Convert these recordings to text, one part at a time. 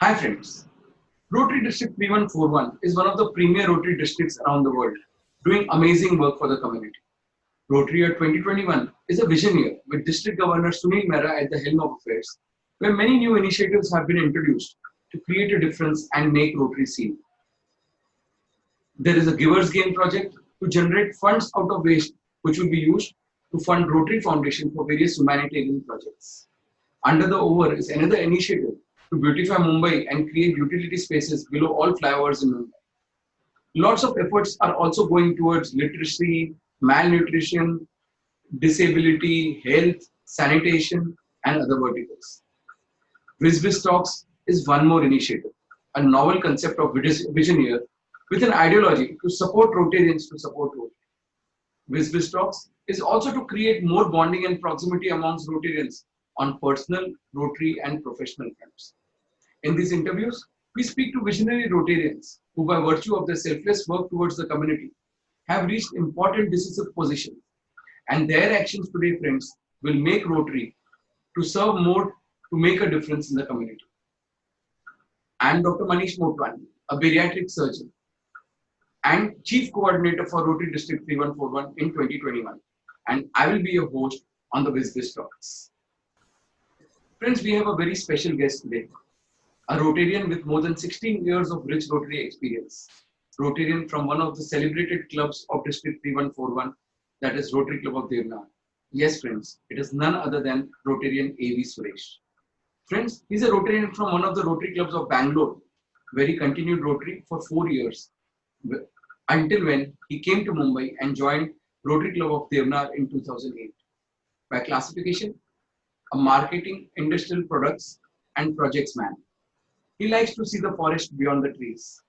Hi friends, Rotary District 3141 is one of the premier Rotary districts around the world, doing amazing work for the community. Rotary Year 2021 is a vision year with District Governor Sunil Mehra at the helm of affairs, where many new initiatives have been introduced to create a difference and make Rotary seen. There is a Giver's Gain project to generate funds out of waste, which will be used to fund Rotary Foundation for various humanitarian projects. Under the Over is another initiative to beautify Mumbai and create utility spaces below all flyovers in Mumbai. Lots of efforts are also going towards literacy, malnutrition, disability, health, sanitation, and other verticals. WizBiz Talks is one more initiative, a novel concept of vision here with an ideology to support Rotarians to support Rotary. WizBiz Talks is also to create more bonding and proximity amongst Rotarians on personal, Rotary, and professional fronts. In these interviews, we speak to visionary Rotarians who, by virtue of their selfless work towards the community, have reached important decisive positions. And their actions today, friends, will make Rotary to serve more to make a difference in the community. I am Dr. Manish Motwani, a bariatric surgeon and Chief Coordinator for Rotary District 3141 in 2021. And I will be your host on the WizBiz Talks. Friends, we have a very special guest today, a Rotarian with more than 16 years of rich Rotary experience. Rotarian from one of the celebrated clubs of District 3141, that is Rotary Club of Devnar. Yes, friends, it is none other than Rotarian A.V. Suresh. Friends, he's a Rotarian from one of the Rotary clubs of Bangalore, where he continued Rotary for 4 years, until when he came to Mumbai and joined Rotary Club of Devnar in 2008. By classification, a marketing, industrial products, and projects man. He likes to see the forest beyond the trees.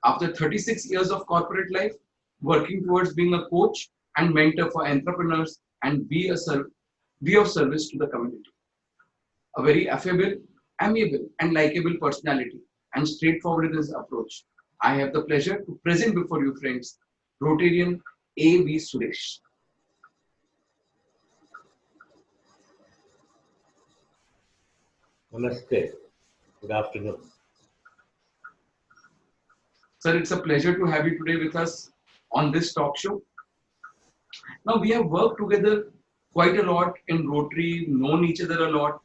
After 36 years of corporate life, working towards being a coach and mentor for entrepreneurs and be of service to the community. A very affable, amiable, and likable personality and straightforward in his approach. I have the pleasure to present before you, friends, Rotarian A.V. Suresh. Namaste. Good afternoon. Sir, it's a pleasure to have you today with us on this talk show. Now, we have worked together quite a lot in Rotary, known each other a lot,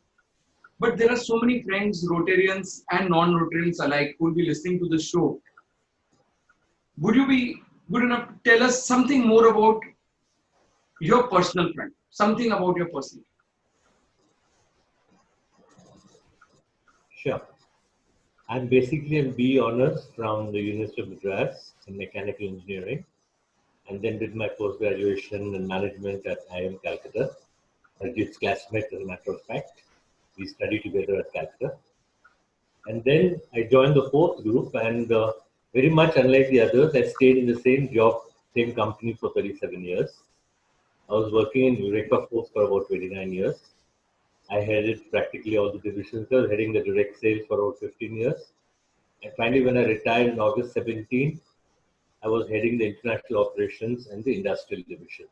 but there are so many friends, Rotarians and non-Rotarians alike, who will be listening to the show. Would you be good enough to tell us something more about your personal friend, something about your personal? Sure. I'm basically a B Honours from the University of Madras in Mechanical Engineering, and then did my post-graduation in management at IIM Calcutta. Arjit's classmate, as a matter of fact. We studied together at Calcutta. And then I joined the fourth group, and very much unlike the others, I stayed in the same job, same company for 37 years. I was working in Eureka Force for about 29 years. I headed practically all the divisions. I was heading the direct sales for about 15 years. And finally, when I retired in August 17, I was heading the international operations and the industrial division.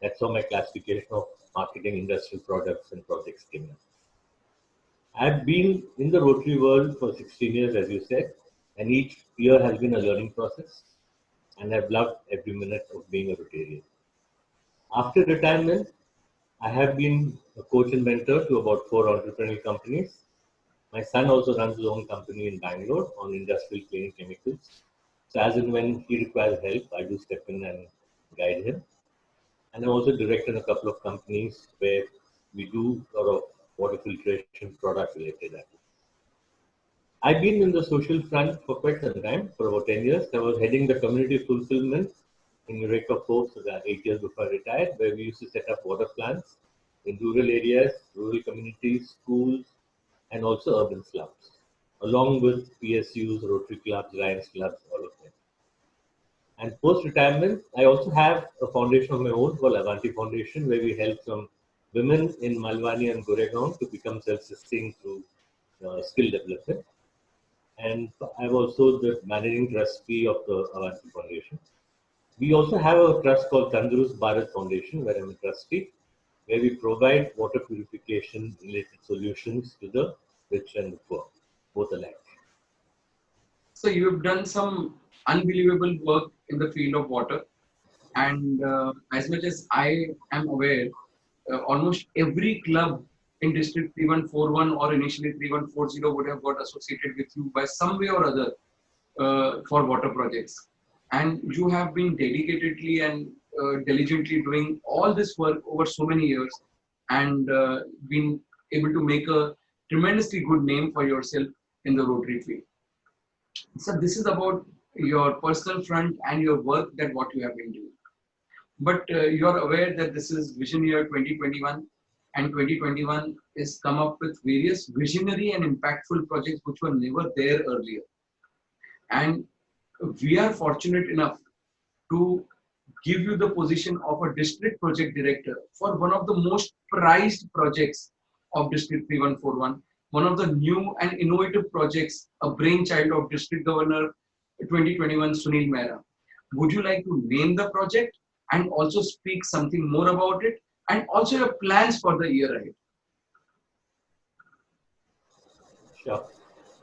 That's how my classification of marketing, industrial products, and projects came in. I've been in the Rotary world for 16 years, as you said, and each year has been a learning process. And I've loved every minute of being a Rotarian. After retirement, I have been a coach and mentor to about 4 entrepreneurial companies. My son also runs his own company in Bangalore on industrial cleaning chemicals. So as and when he requires help, I do step in and guide him. And I'm also directed a couple of companies where we do sort of water filtration product related activities. I've been in the social front for quite some time, for about 10 years. I was heading the community fulfillment in Eureka Force 8 years before I retired, where we used to set up water plants in rural areas, rural communities, schools, and also urban slums, along with PSUs, Rotary clubs, Lions clubs, all of them. And post-retirement, I also have a foundation of my own called Avanti Foundation, where we help some women in Malwani and Goregaon to become self-sustaining through skill development. And I'm also the managing trustee of the Avanti Foundation. We also have a trust called Tandurust Bharat Foundation, where I'm a trustee, where we provide water purification related solutions to the rich and the poor, both alike. So you have done some unbelievable work in the field of water, and as much as I am aware, almost every club in District 3141 or initially 3140 would have got associated with you by some way or other for water projects. And you have been dedicatedly and diligently doing all this work over so many years and been able to make a tremendously good name for yourself in the Rotary field. So this is about your personal front and your work that what you have been doing. But you're aware that this is Vision Year 2021, and 2021 is come up with various visionary and impactful projects which were never there earlier. And we are fortunate enough to give you the position of a district project director for one of the most prized projects of District 3141, one of the new and innovative projects, a brainchild of District Governor 2021 Sunil Mehra. Would you like to name the project and also speak something more about it and also your plans for the year ahead? Sure.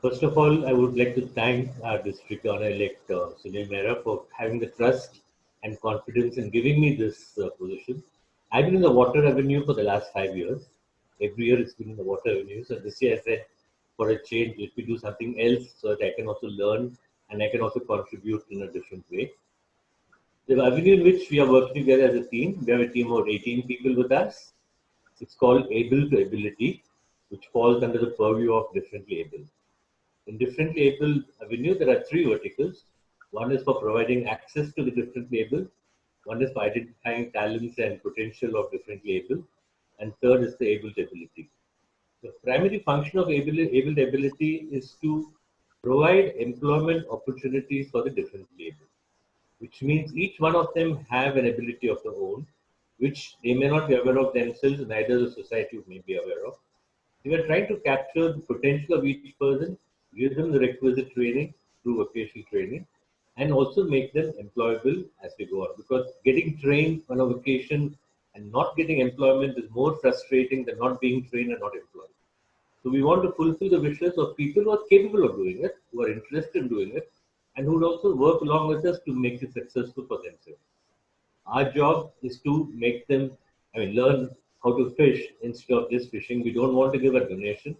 First of all, I would like to thank our district honor-elect Sunil Mehra for having the trust and confidence in giving me this position. I've been in the water revenue for the last 5 years. Every year it's been in the water revenue. So this year I said, for a change, let me do something else so that I can also learn and I can also contribute in a different way. The avenue in which we are working together as a team, we have a team of 18 people with us. It's called Able to Ability, which falls under the purview of Differently Able. In Differently Able Avenue, there are 3 verticals. One is for providing access to the differently able, one is for identifying talents and potential of differently able, and third is the able ability. The primary function of able ability is to provide employment opportunities for the differently able, which means each one of them have an ability of their own, which they may not be aware of themselves, neither the society may be aware of. We are trying to capture the potential of each person, give them the requisite training through vocational training, and also make them employable as we go on. Because getting trained on a vocation and not getting employment is more frustrating than not being trained and not employed. So we want to fulfill the wishes of people who are capable of doing it, who are interested in doing it, and who will also work along with us to make it successful for themselves. Our job is to make them, learn how to fish instead of just fishing. We don't want to give a donation.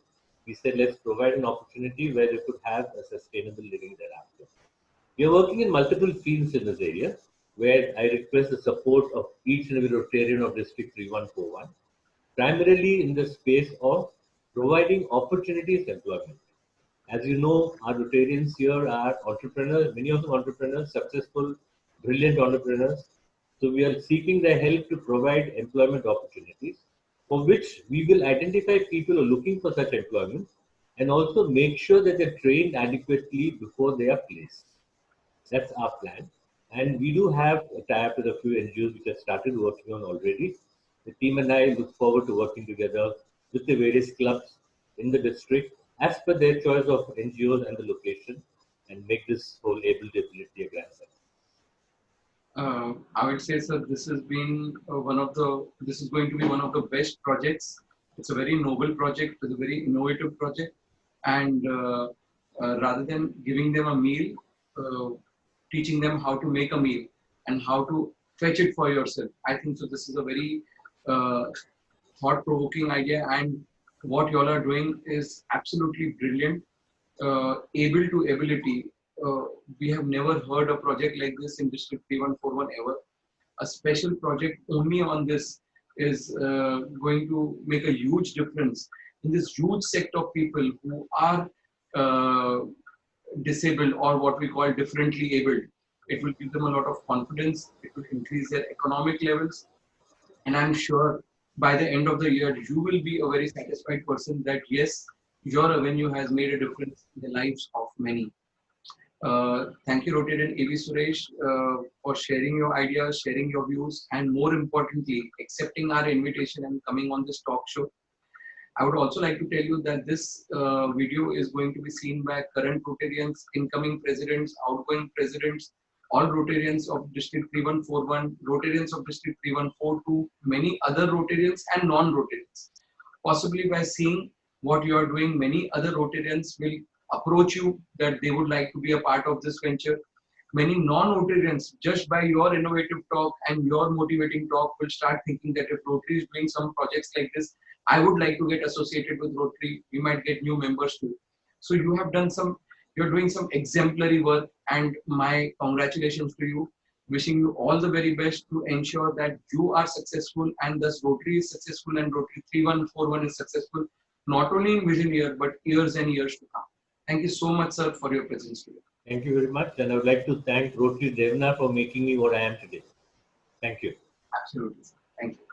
We said, let's provide an opportunity where they could have a sustainable living thereafter. We are working in multiple fields in this area, where I request the support of each and every Rotarian of District 3141, primarily in the space of providing opportunities for employment. As you know, our Rotarians here are entrepreneurs, many of them entrepreneurs, successful, brilliant entrepreneurs. So we are seeking their help to provide employment opportunities, for which we will identify people who are looking for such employment and also make sure that they're trained adequately before they are placed. That's our plan. And we do have a tie-up with a few NGOs which have started working on already. The team and I look forward to working together with the various clubs in the district as per their choice of NGOs and the location, and make this whole able ability a grand success. I would say, sir, this has been this is going to be one of the best projects. It's a very noble project, it's a very innovative project, and rather than giving them a meal, teaching them how to make a meal and how to fetch it for yourself. I think so. This is a very thought-provoking idea, and what you all are doing is absolutely brilliant. Able to ability. We have never heard a project like this in District 3141 ever. A special project only on this is going to make a huge difference in this huge sect of people who are disabled or what we call differently abled. It will give them a lot of confidence. It will increase their economic levels. And I'm sure by the end of the year, you will be a very satisfied person that yes, your revenue has made a difference in the lives of many. Thank you, Rotarian A.V. Suresh, for sharing your ideas, sharing your views, and more importantly, accepting our invitation and coming on this talk show. I would also like to tell you that this video is going to be seen by current Rotarians, incoming presidents, outgoing presidents, all Rotarians of District 3141, Rotarians of District 3142, many other Rotarians and non-Rotarians. Possibly by seeing what you are doing, many other Rotarians will approach you that they would like to be a part of this venture. Many non-Rotarians, just by your innovative talk and your motivating talk, will start thinking that if Rotary is doing some projects like this, I would like to get associated with Rotary. We might get new members too. So you're doing some exemplary work, and my congratulations to you. Wishing you all the very best to ensure that you are successful and thus Rotary is successful and Rotary 3141 is successful, not only in Vision Year, but years and years to come. Thank you so much, sir, for your presence today. Thank you very much. And I would like to thank Rotary Devna for making me what I am today. Thank you. Absolutely, sir. Thank you.